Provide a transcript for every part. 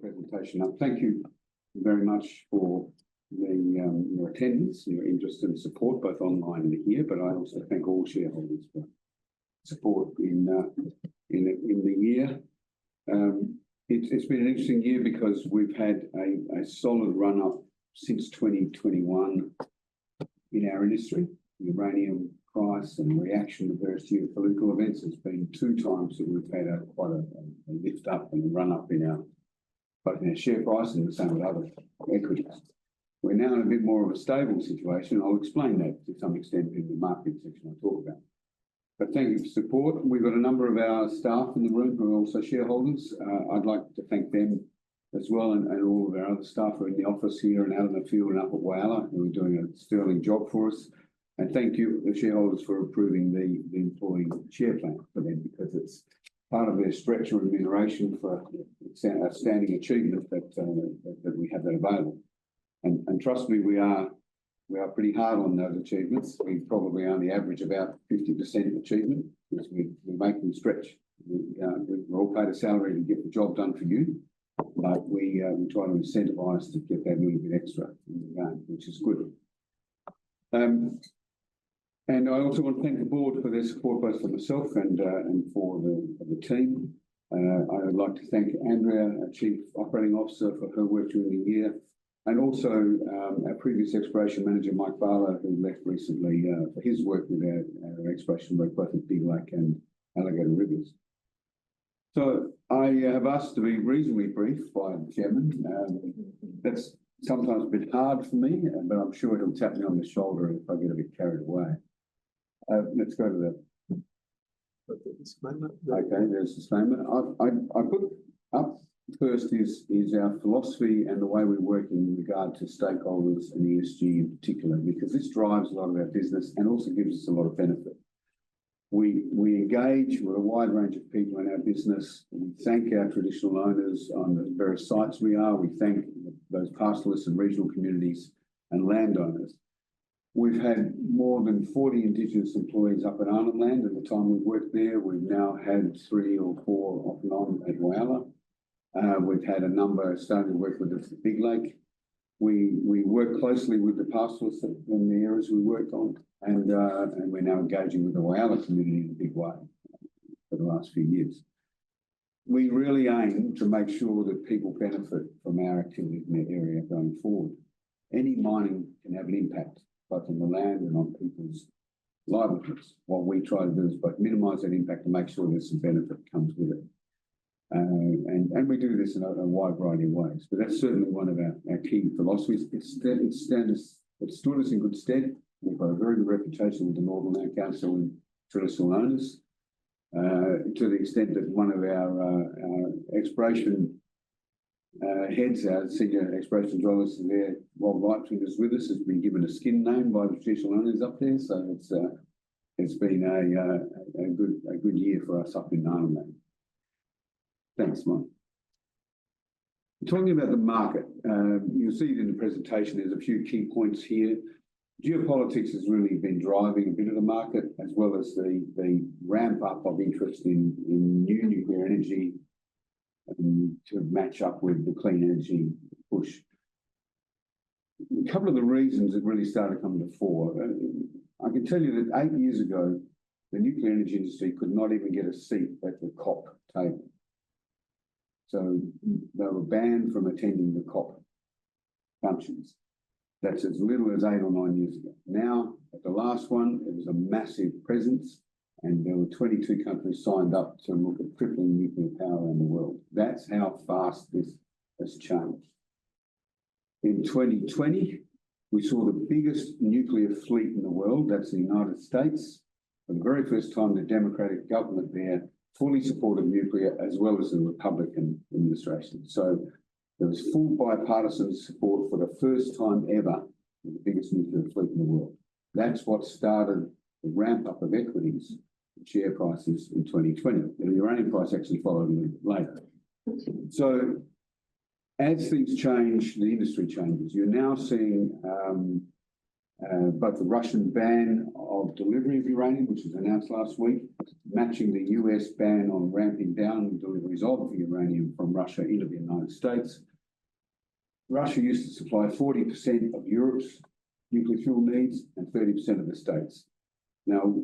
presentation up. Thank you very much for your attendance, your interest and support, both online and here. But I also thank all shareholders for support in the year. It's been an interesting year because we've had a solid run up since 2021 in our industry. The uranium price and reaction to various geopolitical events has been two times that we've had quite a lift up and a run up in both in our share price and the same with other equities. We're now in a bit more of a stable situation. I'll explain that to some extent in the market section I talk about. But thank you for support. We've got a number of our staff in the room who are also shareholders. I'd like to thank them as well, and all of our other staff who are in the office here and out in the field and up at Whyalla, who are doing a sterling job for us. And thank you, the shareholders, for approving the employee share plan for them, because it's part of their stretch remuneration for outstanding achievement that we have that available. And trust me, we are pretty hard on those achievements. We probably only average about 50% achievement because we make them stretch. We're all paid a salary to get the job done for you, but we try to incentivise to get that little bit extra in the game, which is good. And I also want to thank the board for their support, both for myself and for the team. I would like to thank Andrea, our Chief Operating Officer, for her work during the year, and also our previous exploration manager, Mike Barlow, who left recently, for his work with our exploration work, both at Big Lake and Alligator Rivers. So I have asked to be reasonably brief by the chairman. That's sometimes a bit hard for me, but I'm sure he'll tap me on the shoulder if I get a bit carried away. Let's go to the disclaimer. Okay, there's a disclaimer. I put up first is our philosophy and the way we work in regard to stakeholders and ESG in particular, because this drives a lot of our business and also gives us a lot of benefit. We engage with a wide range of people in our business. We thank our traditional owners on the various sites we are. We thank those pastoralists and regional communities and landowners. We've had more than 40 Indigenous employees up at Arnhem Land at the time we've worked there. We've now had 3 or 4 off and on at Whyalla. We've had a number starting to work with us at Big Lake. We work closely with the pastoralists in the areas we work on, and we're now engaging with the Whyalla community in a big way for the last few years. We really aim to make sure that people benefit from our activities in the area going forward. Any mining can have an impact both on the land and on people's livelihoods. What we try to do is both minimise that impact and make sure there's some benefit that comes with it. And we do this in a wide variety of ways, but that's certainly one of our key philosophies. It's stood us in good stead. We've got a very good reputation with the Northern Land Council and traditional owners, to the extent that one of our exploration heads, our senior exploration geologist there, Rob Lightfield, is with us, has been given a skin name by the traditional owners up there. So it's been a good year for us up in Arnhem Land. Thanks, Mike. Talking about the market, you'll see it in the presentation. There's a few key points here. Geopolitics has really been driving a bit of the market, as well as the ramp up of interest in new nuclear energy to match up with the clean energy push. A couple of the reasons that really started coming to the fore. I can tell you that 8 years ago, the nuclear energy industry could not even get a seat at the COP table. So they were banned from attending the COP functions. That's as little as 8 or 9 years ago. Now, at the last one, it was a massive presence, and there were 22 countries signed up to look at tripling nuclear power around the world. That's how fast this has changed. In 2020, we saw the biggest nuclear fleet in the world, that's the United States. For the very first time, the Democratic government there fully supported nuclear, as well as the Republican administration. So there was full bipartisan support for the first time ever for the biggest nuclear fleet in the world. That's what started the ramp up of equities and share prices in 2020. And the uranium price actually followed a little bit later. So as things change, the industry changes. You're now seeing Both the Russian ban of delivery of uranium, which was announced last week, matching the US ban on ramping down deliveries of uranium from Russia into the United States. Russia used to supply 40% of Europe's nuclear fuel needs and 30% of the States. Now,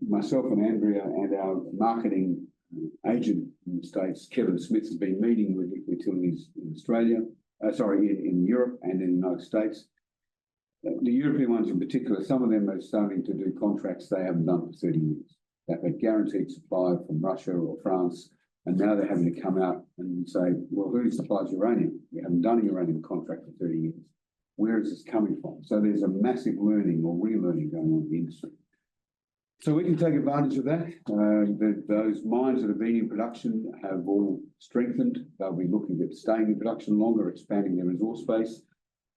myself and Andrea and our marketing agent in the States, Kevin Smith, has been meeting with nuclear utilities in in Europe and in the United States. The European ones in particular, some of them are starting to do contracts they haven't done for 30 years. They've had guaranteed supply from Russia or France, and now they're having to come out and say, well, who supplies uranium? We haven't done a uranium contract for 30 years. Where is this coming from? So there's a massive learning or relearning going on in the industry. So we can take advantage of that. Those mines that have been in production have all strengthened. They'll be looking at staying in production longer, expanding their resource base.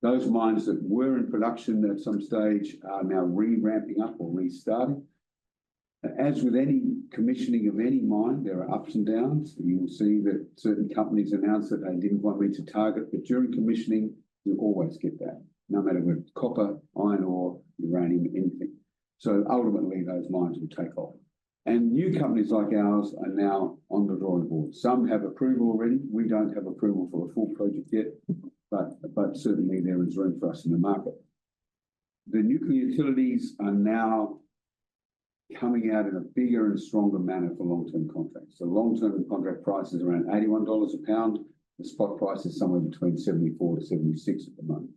Those mines that were in production at some stage are now re-ramping up or restarting. As with any commissioning of any mine, there are ups and downs. You will see that certain companies announce that they didn't want me to target, but during commissioning, you always get that, no matter whether it's copper, iron ore, uranium, anything. So ultimately, those mines will take off. And new companies like ours are now on the drawing board. Some have approval already. We don't have approval for a full project yet, but certainly there is room for us in the market. The nuclear utilities are now coming out in a bigger and stronger manner for long-term contracts. The long-term contract price is around $81 a pound. The spot price is somewhere between 74 to 76 at the moment.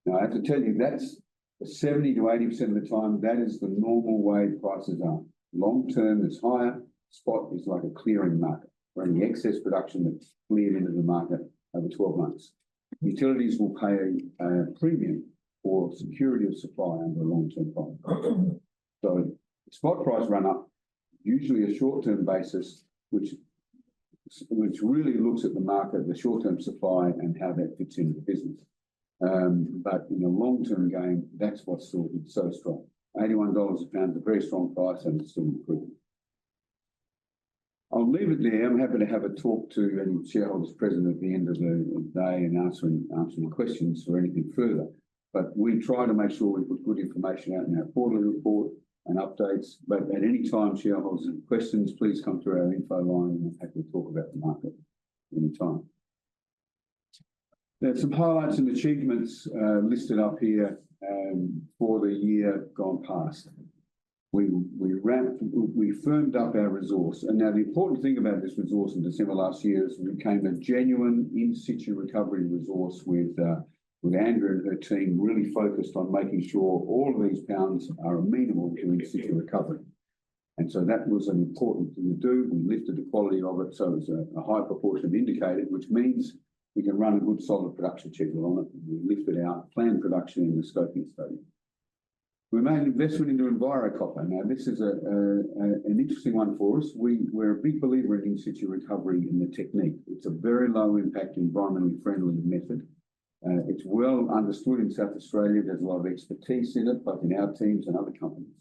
Now, I have to tell you, that's 70 to 80% of the time, that is the normal way prices are. Long-term is higher, spot is like a clearing market, where any excess production that's cleared into the market over 12 months. Utilities will pay a premium for security of supply under a long-term contract. So the spot price run up, usually a short-term basis, which really looks at the market, the short-term supply and how that fits into the business. But in the long-term game, that's what's still so strong. $81 a pound is a very strong price and it's still improving. I'll leave it there. I'm happy to have a talk to any shareholders present at the end of the day and answering questions for anything further. But we try to make sure we put good information out in our quarterly report and updates. But at any time, shareholders have questions, please come through our info line and we're happy to talk about the market any time. There's some highlights and achievements listed up here for the year gone past. We firmed up our resource. And now the important thing about this resource in December last year is it became a genuine in-situ recovery resource with Andrea and her team really focused on making sure all of these pounds are amenable to in-situ recovery. And so that was an important thing to do. We lifted the quality of it, so it's a high proportion of indicated, which means we can run a good solid production schedule on it. We lifted our planned production in the scoping study. We made an investment into EnviroCopper. Now, this is an interesting one for us. We're a big believer in in-situ recovery in the technique. It's a very low impact, environmentally friendly method. It's well understood in South Australia. There's a lot of expertise in it, both in our teams and other companies.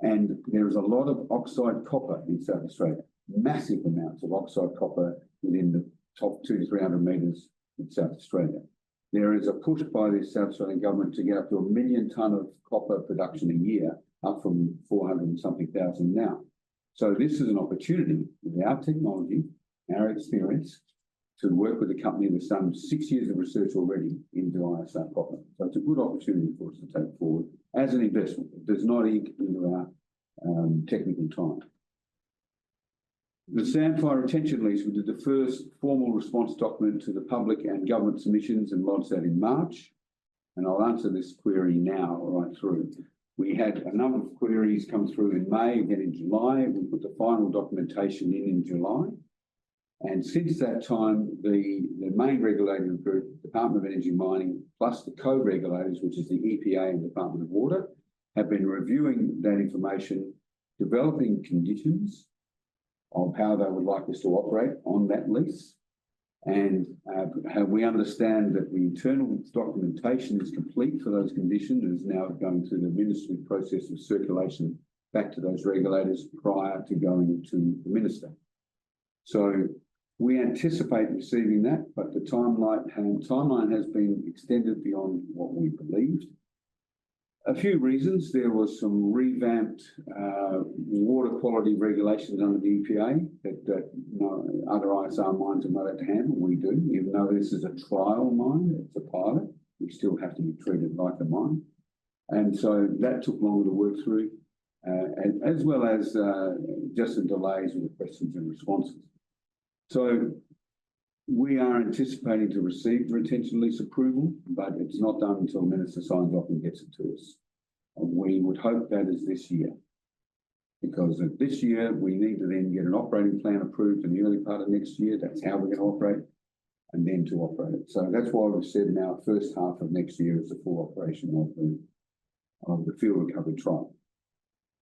And there is a lot of oxide copper in South Australia, massive amounts of oxide copper within the top 200 to 300 metres in South Australia. There is a push by the South Australian government to get up to 1 million tonne of copper production a year, up from 400 and something thousand now. So this is an opportunity with our technology, our experience, to work with a company that's done 6 years of research already into ISR copper. So it's a good opportunity for us to take forward as an investment. It does not eat into our technical time. The Sandfire retention lease, we did the first formal response document to the public and government submissions and lodged that in March. And I'll answer this query now right through. We had a number of queries come through in May, again in July. We put the final documentation in July. And since that time, the main regulator group, Department of Energy and Mining, plus the co-regulators, which is the EPA and Department of Water, have been reviewing that information, developing conditions of how they would like us to operate on that lease. And we understand that the internal documentation is complete for those conditions and is now going through the administrative process of circulation back to those regulators prior to going to the minister. So we anticipate receiving that, but the timeline has been extended beyond what we believed. A few reasons. There was some revamped water quality regulations under the EPA that no other ISR mines are not able to handle. We do, even though this is a trial mine, it's a pilot. We still have to be treated like a mine. And so that took longer to work through, and as well as just some delays with questions and responses. So we are anticipating to receive the retention lease approval, but it's not done until the minister signs off and gets it to us. And we would hope that is this year, because of this year we need to then get an operating plan approved in the early part of next year. That's how we're going to operate, and then to operate it. So that's why we've said now first half of next year is the full operation of the field recovery trial.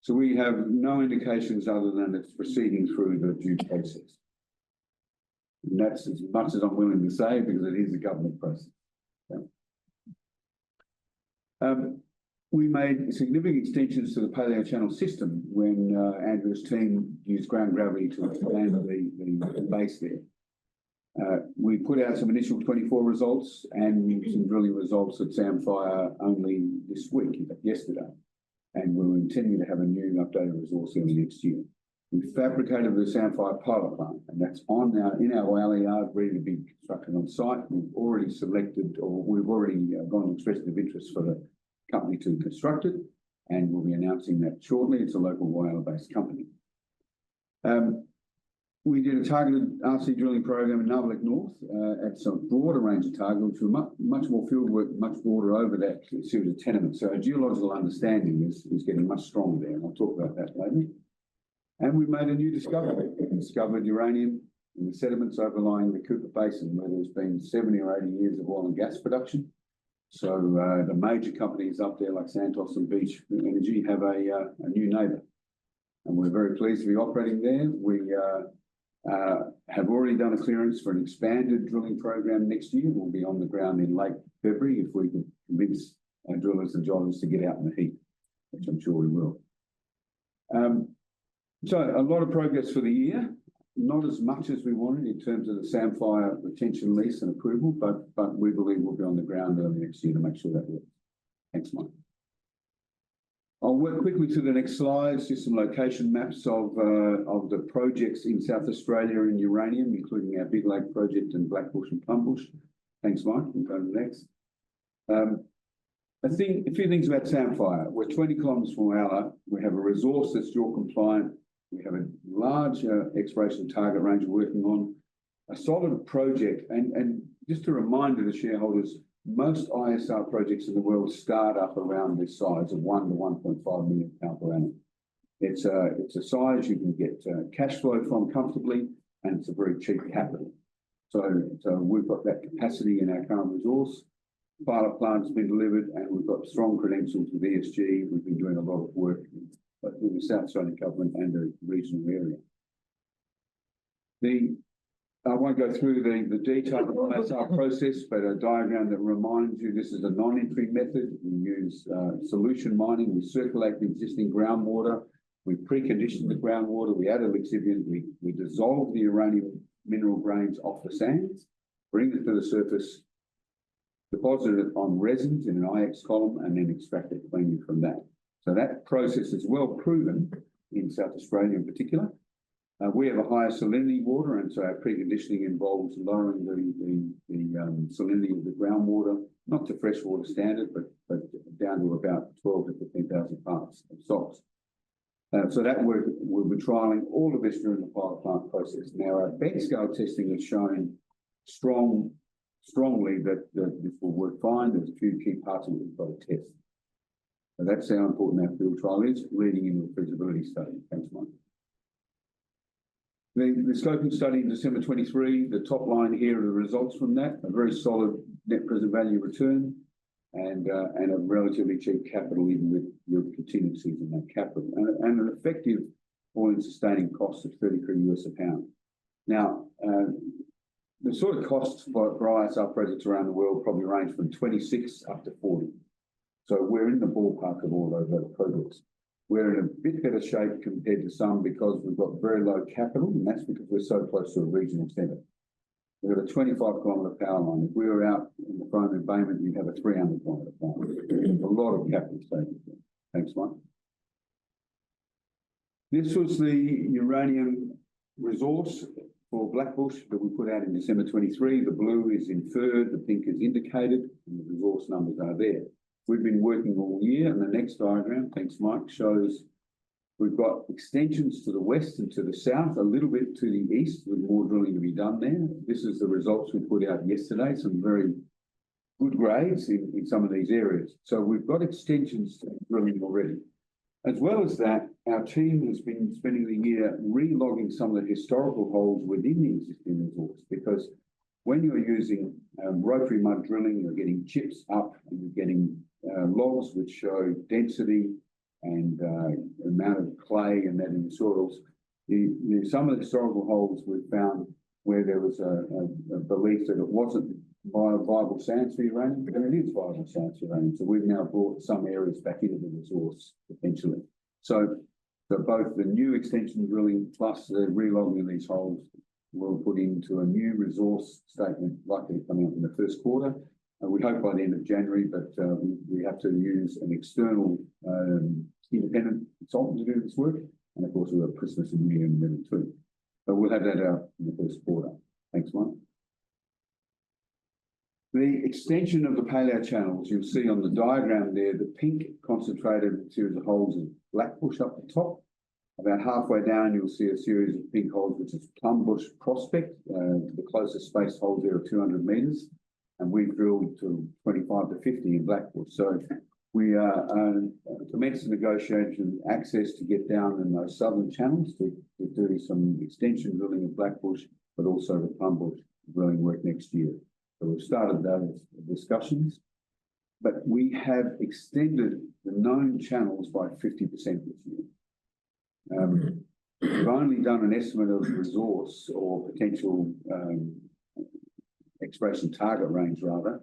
So we have no indications other than it's proceeding through the due process. And that's as much as I'm willing to say, because it is a government process. We made significant extensions to the paleo channel system when Andrew's team used ground gravity to expand the base there. We put out some initial 24 results and some drilling results at Samphire only this week, in fact yesterday. And we'll continue to have a new updated resource early next year. We fabricated the Samphire pilot plant, and that's in our whaler yard, ready to be constructed on site. We've already selected, or we've already gone and expressed of interest for the company to construct it, and we'll be announcing that shortly. It's a local whaler-based company. We did a targeted RC drilling program in Narberth North at some broader range of targets, which were much more field work, much broader over that series of tenements. So our geological understanding is getting much stronger there, and I'll talk about that later. And we made a new discovery. We discovered uranium in the sediments overlying the Cooper Basin, where there's been 70 or 80 years of oil and gas production. So the major companies up there like Santos and Beach Energy have a new neighbour. And we're very pleased to be operating there. We have already done a clearance for an expanded drilling program next year. We'll be on the ground in late February if we can convince our drillers and geologists to get out in the heat, which I'm sure we will. So a lot of progress for the year, not as much as we wanted in terms of the Samphire retention lease and approval, but we believe we'll be on the ground early next year to make sure that works. Thanks, Mike. I'll work quickly to the next slides, just some location maps of the projects in South Australia in uranium, including our Big Lake project and Blackbush and Plumbush. Thanks, Mike. We'll go to the next. A few things about Samphire. We're 20 kilometres from Whyalla. We have a resource that's JORC compliant. We have a large exploration target range we're working on, a solid project. And just a reminder to shareholders, most ISR projects in the world start up around this size of 1 to 1.5 million pounds per annum. It's a size you can get cash flow from comfortably, and it's a very cheap capital. So we've got that capacity in our current resource. Pilot plant's been delivered, and we've got strong credentials with ESG. We've been doing a lot of work with the South Australian government and the regional area. I won't go through the detail of the ISR process, but a diagram that reminds you this is a non-entry method. We use solution mining. We circulate the existing groundwater. We precondition the groundwater. We add a lixiviant. We dissolve the uranium mineral grains off the sands, bring it to the surface, deposit it on resins in an IX column, and then extract it cleanly from that. So that process is well proven in South Australia in particular. We have a higher salinity water, and so our preconditioning involves lowering the salinity of the groundwater, not to freshwater standard, but down to about 12 to 15,000 parts of salts. So that work, we'll be trialling all of this during the pilot plant process. Now, our bench scale testing has shown strongly that this will work fine. There's a few key parts of it we've got to test. So that's how important our field trial is, leading into the feasibility study. Thanks, Mike. The scoping study in December 23, the top line here are the results from that, a very solid net present value return and a relatively cheap capital, even with your contingencies in that capital, and an effective all-in sustaining cost of $33 a pound. Now, the sort of costs for ISR projects around the world probably range from 26 up to 40. So we're in the ballpark of all those other projects. We're in a bit better shape compared to some because we've got very low capital, and that's because we're so close to a regional centre. We've got a 25-kilometre power line. If we were out in the prime embayment, you'd have a 300-kilometre power line. A lot of capital savings. Thanks, Mike. This was the uranium resource for Blackbush that we put out in December 23. The blue is inferred, the pink is indicated, and the resource numbers are there. We've been working all year, and the next diagram, thanks Mike, shows we've got extensions to the west and to the south, a little bit to the east with more drilling to be done there. This is the results we put out yesterday, some very good grades in some of these areas. So we've got extensions to drilling already. As well as that, our team has been spending the year re-logging some of the historical holes within the existing resource, because when you're using rotary mud drilling, you're getting chips up and you're getting logs which show density and amount of clay and that in the soils. Some of the historical holes we've found where there was a belief that it wasn't viable sands for uranium, and it is viable sands for uranium. So we've now brought some areas back into the resource potentially. So both the new extension drilling plus the re-logging of these holes will put into a new resource statement likely coming up in the first quarter. We hope by the end of January, but we have to use an external independent consultant to do this work. And of course, we've got Christmas and New Year in the middle too. But we'll have that out in the first quarter. Thanks, Mike. The extension of the paleo channels, you'll see on the diagram there, the pink concentrated series of holes is Blackbush up the top. About halfway down, you'll see a series of pink holes, which is Plumbush Prospect. The closest spaced holes there are 200 metres, and we've drilled to 25 to 50 in Blackbush. So we commenced the negotiation access to get down in those southern channels to do some extension drilling of Blackbush, but also the Plumbush drilling work next year. So we've started those discussions, but we have extended the known channels by 50% this year. We've only done an estimate of resource or potential exploration target range rather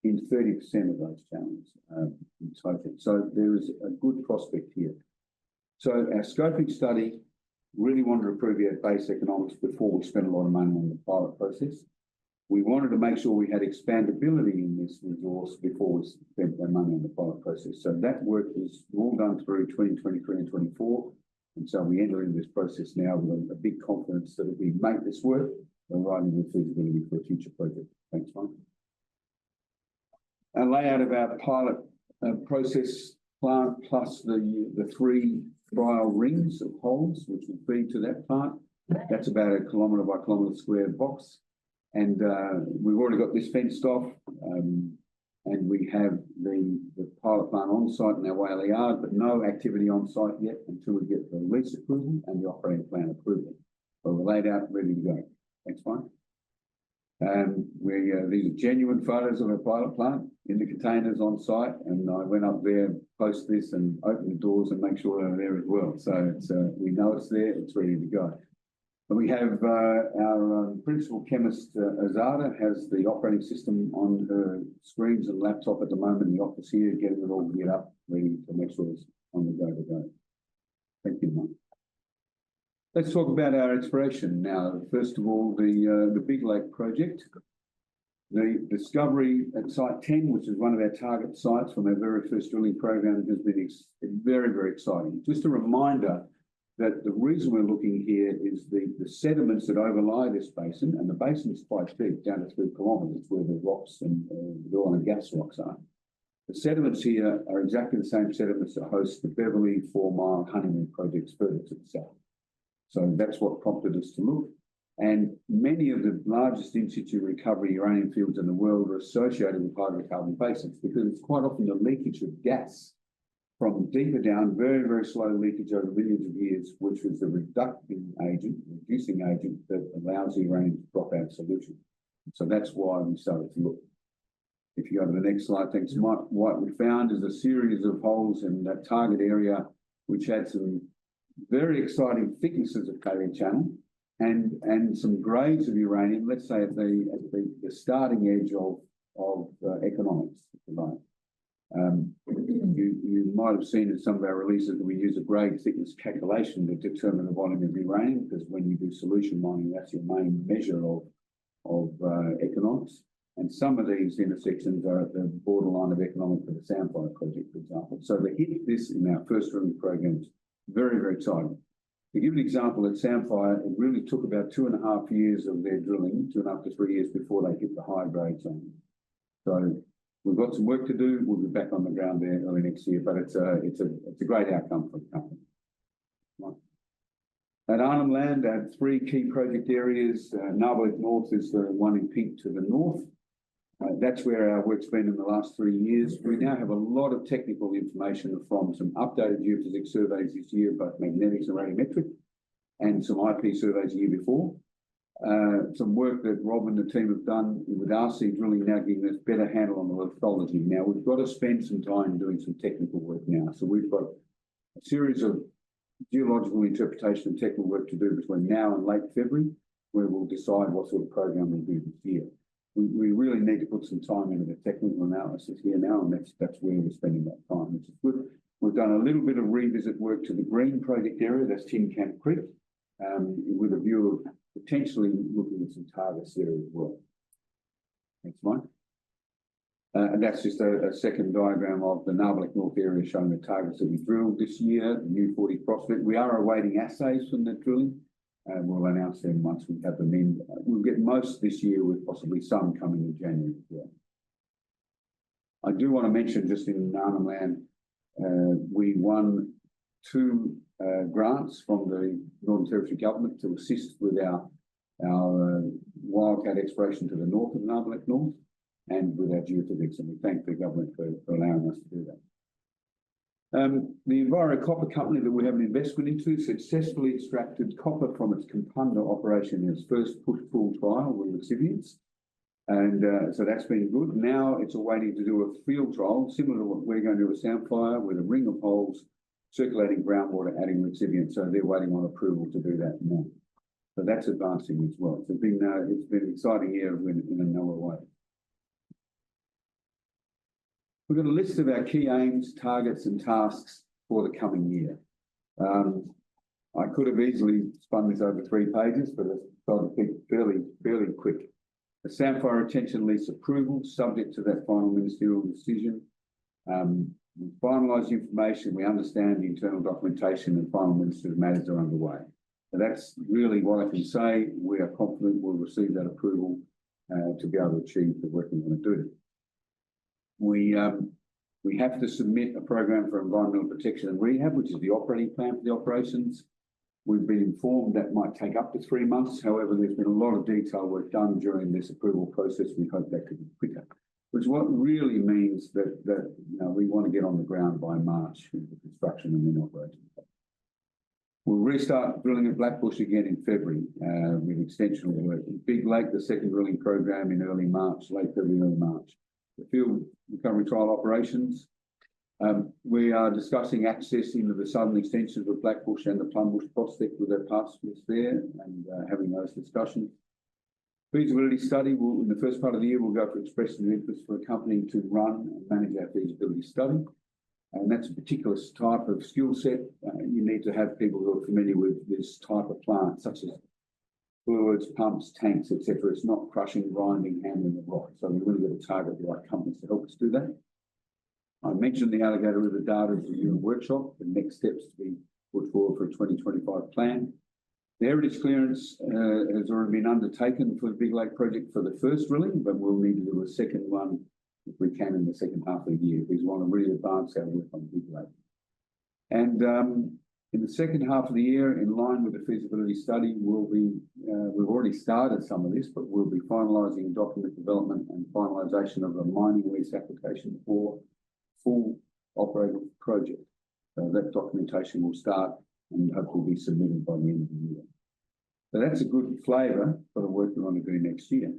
in 30% of those channels in total. So there is a good prospect here. So our scoping study really wanted to prove our base economics before we spent a lot of money on the pilot process. We wanted to make sure we had expandability in this resource before we spent our money on the pilot process. So that work is all done through 2023 and 24. And so we enter into this process now with a big confidence that if we make this work, we're writing the feasibility for a future project. Thanks, Mike. A layout of our pilot process plant plus the 3 trial rings of holes which will feed to that plant. That's about a kilometre by kilometre square box. And we've already got this fenced off, and we have the pilot plant on site in our Whaler yard, but no activity on site yet until we get the lease approval and the operating plan approval. So we're laid out, ready to go. Thanks, Mike. These are genuine photos of our pilot plant in the containers on site, and I went up there post this and opened the doors and make sure they're there as well. So it's, we know it's there, it's ready to go. And we have our principal chemist, Azada, has the operating system on her screens and laptop at the moment in the office here, getting it all geared up, ready to make sure it's on the go to go. Thank you, Mike. Let's talk about our exploration now. First of all, the Big Lake project. The discovery at Site 10, which is one of our target sites from our very first drilling program, has been very, very exciting. Just a reminder that the reason we're looking here is the sediments that overlie this basin, and the basin is quite deep, down to 3 kilometres, where the rocks and the oil and gas rocks are. The sediments here are exactly the same sediments that host the Beverley 4 Mile Honeymoon projects further to the south. So that's what prompted us to look. And many of the largest in situ recovery uranium fields in the world are associated with hydrocarbon basins, because it's quite often the leakage of gas from deeper down, very, very slow leakage over millions of years, which was the reducing agent that allows the uranium to drop out of solution. So that's why we started to look. If you go to the next slide, thanks, Mike. What we found is a series of holes in that target area, which had some very exciting thicknesses of paleo channel and some grades of uranium, let's say at the starting edge of economics, if you like. You might have seen in some of our releases that we use a grade thickness calculation to determine the volume of uranium, because when you do solution mining, that's your main measure of economics. And some of these intersections are at the borderline of economic for the Samphire project, for example. So to hit this in our first drilling program is very, very tight. To give an example, at Samphire, it really took about 2.5 years of their drilling, 2.5 to 3 years before they hit the high grade zone. So we've got some work to do. We'll be back on the ground there early next year, but it's a great outcome for the company. Right. At Arnhem Land, I had 3 key project areas. Narberth North is the one in pink to the north. That's where our work's been in the last 3 years. We now have a lot of technical information from some updated geophysics surveys this year, both magnetics and radiometric, and some IP surveys the year before. Some work that Rob and the team have done with RC drilling now giving us better handle on the lithology. Now, we've got to spend some time doing some technical work now. So we've got a series of geological interpretation and technical work to do between now and late February, where we'll decide what sort of program we'll do this year. We really need to put some time into the technical analysis here now, and that's where we're spending that time, which is good. We've done a little bit of revisit work to the green project area, that's Tin Camp Creek, with a view of potentially looking at some targets there as well. Thanks, Mike. And that's just a second diagram of the Narberth North area showing the targets that we drilled this year, the new 40 prospect. We are awaiting assays from that drilling. We'll announce them once we have them in. We'll get most this year with possibly some coming in January as well. I do want to mention just in Arnhem Land, we won 2 grants from the Northern Territory Government to assist with our wildcat exploration to the north of Narberth North and with our geophysics, and we thank the government for allowing us to do that. The Enviro Copper Company that we have an investment into successfully extracted copper from its Kapunda operation in its first push-pull trial with recipients. And so that's been good. Now it's awaiting to do a field trial, similar to what we're going to do with Samphire, with a ring of holes, circulating groundwater, adding recipients. So they're waiting on approval to do that now. So that's advancing as well. So it's been an exciting year in another way. We've got a list of our key aims, targets and tasks for the coming year. I could have easily spun this over 3 pages, but I've tried to keep fairly quick. The Samphire retention lease approval, subject to that final ministerial decision. We finalise information, we understand the internal documentation and final ministerial matters are underway. So that's really what I can say. We are confident we'll receive that approval to be able to achieve the work we want to do. We have to submit a program for environmental protection and rehab, which is the operating plan for the operations. We've been informed that might take up to 3 months. However, there's been a lot of detail work done during this approval process. We hope that could be quicker, which what really means that we want to get on the ground by March with the construction and then operations. We'll restart drilling at Blackbush again in February with extension work. Big Lake, the second drilling program in early March, late February, early March. The field recovery trial operations. We are discussing access into the southern extensions of Blackbush and the Plumbush prospect with our partners there and having those discussions. Feasibility study, in the first part of the year, we'll go for expression of interest for a company to run and manage our feasibility study. And that's a particular type of skill set. You need to have people who are familiar with this type of plant, such as fluids, pumps, tanks, etc. It's not crushing, grinding, handling the rock. So we really got to target the right companies to help us do that. I mentioned the Alligator River data review and workshop, the next steps to be put forward for a 2025 plan. The heritage clearance has already been undertaken for the Big Lake project for the first drilling, but we'll need to do a second one if we can in the second half of the year. We want to really advance our work on Big Lake. And in the second half of the year, in line with the feasibility study, we've already started some of this, but we'll be finalising document development and finalisation of a mining lease application for full operating project. So that documentation will start and hopefully be submitted by the end of the year. So that's a good flavour for the work we want to do next year.